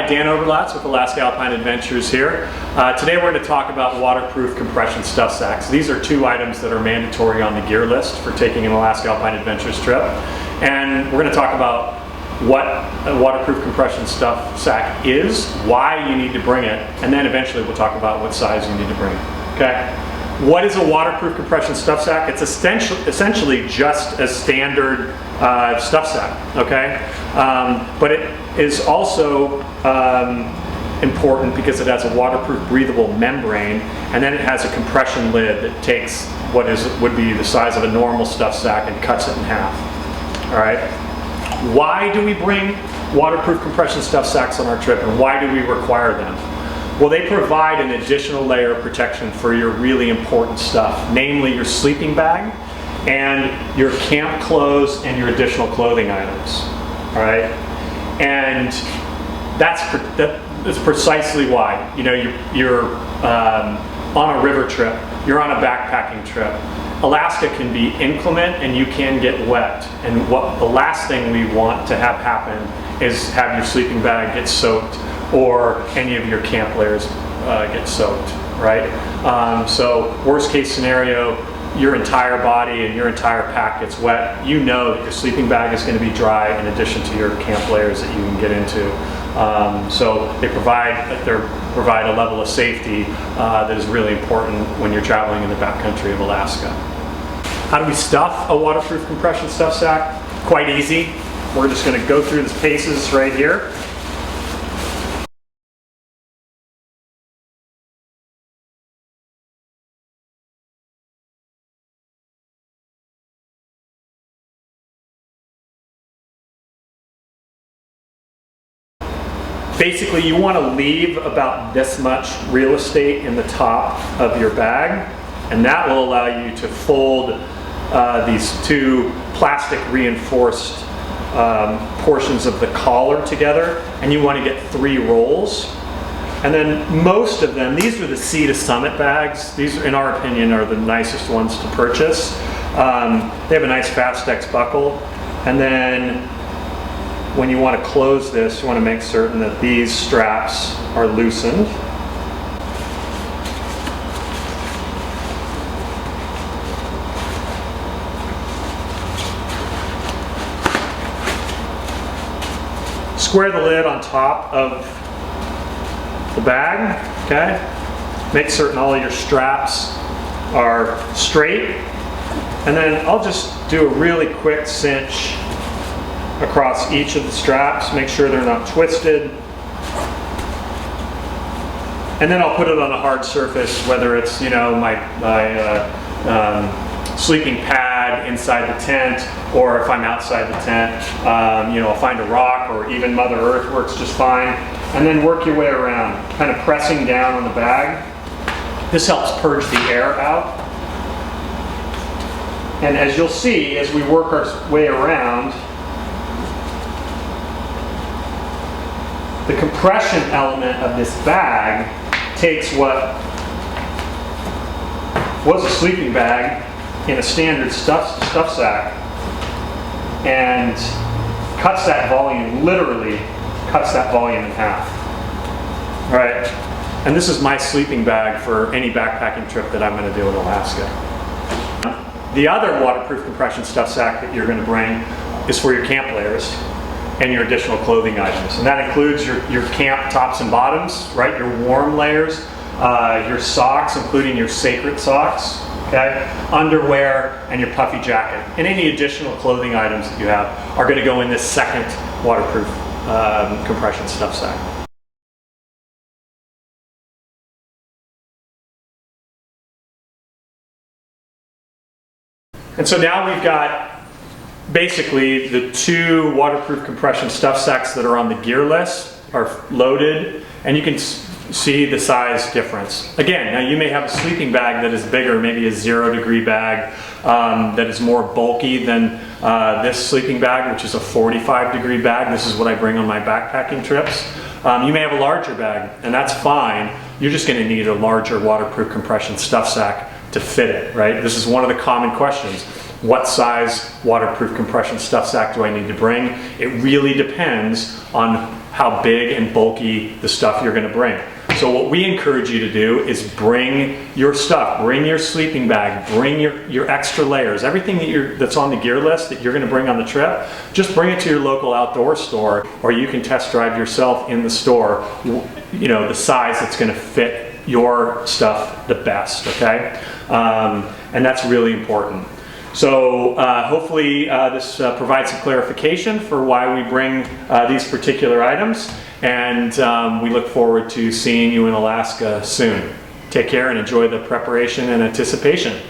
Hi, Dan Overlatz with Alaska Alpine Adventures here. Today we're going to talk about waterproof compression stuff sacks. These are two items that are mandatory on the gear list for taking an Alaska Alpine Adventures trip. And we're going to talk about what a waterproof compression stuff sack is, why you need to bring it, and then eventually we'll talk about what size you need to bring. Okay? What is a waterproof compression stuff sack? It's essentially just a standard stuff sack, okay? But it is also important because it has a waterproof breathable membrane, and then it has a compression lid that takes what would be the size of a normal stuff sack and cuts it in half. All right? Why do we bring waterproof compression stuff sacks on our trip, and why do we require them? Well, they provide an additional layer of protection for your really important stuff, namely your sleeping bag and your camp clothes and your additional clothing items. All right, and that's precisely why. You know, you're on a river trip, you're on a backpacking trip. Alaska can be inclement and you can get wet, and the last thing we want to have happen is have your sleeping bag get soaked or any of your camp layers get soaked, right? So worst case scenario, your entire body and your entire pack gets wet. You know that your sleeping bag is going to be dry in addition to your camp layers that you can get into. So they provide a level of safety that is really important when you're traveling in the backcountry of Alaska. How do we stuff a waterproof compression stuff sack? Quite easy. We're just going to go through the paces right here. Basically, you want to leave about this much real estate in the top of your bag, and that will allow you to fold these two plastic reinforced portions of the collar together, and you want to get 3 rolls. And then most of them, these are the Sea to Summit bags. These, in our opinion, are the nicest ones to purchase. They have a nice Fastex buckle, and then when you want to close this, you want to make certain that these straps are loosened. Square the lid on top of the bag, okay? Make certain all of your straps are straight. And then I'll just do a really quick cinch across each of the straps, make sure they're not twisted. And then I'll put it on a hard surface, whether it's, you know, my sleeping pad inside the tent, or if I'm outside the tent, you know, I'll find a rock, or even Mother Earth works just fine. And then work your way around, kind of pressing down on the bag. This helps purge the air out. And as you'll see, as we work our way around, the compression element of this bag takes what was a sleeping bag in a standard stuff sack and cuts that volume, literally cuts that volume in half. All right, and this is my sleeping bag for any backpacking trip that I'm going to do in Alaska. The other waterproof compression stuff sack that you're going to bring is for your camp layers and your additional clothing items. And that includes your camp tops and bottoms, right? Your warm layers, your socks, including your sacred socks, okay? Underwear, and your puffy jacket. And any additional clothing items that you have are gonna go in this second waterproof compression stuff sack. And so now we've got basically the 2 waterproof compression stuff sacks that are on the gear list are loaded, and you can see the size difference. Again, now you may have a sleeping bag that is bigger, maybe a 0-degree bag that is more bulky than this sleeping bag, which is a 45-degree bag. This is what I bring on my backpacking trips. You may have a larger bag, and that's fine. You're just going to need a larger waterproof compression stuff sack to fit it, right? This is one of the common questions. What size waterproof compression stuff sack do I need to bring? It really depends on how big and bulky the stuff you're going to bring. So what we encourage you to do is bring your stuff, bring your sleeping bag, bring your extra layers, everything that's on the gear list that you're going to bring on the trip. Just bring it to your local outdoor store, or you can test drive yourself in the store, you know, the size that's going to fit your stuff the best, okay? And that's really important. So hopefully this provides some clarification for why we bring these particular items, and we look forward to seeing you in Alaska soon. Take care and enjoy the preparation and anticipation.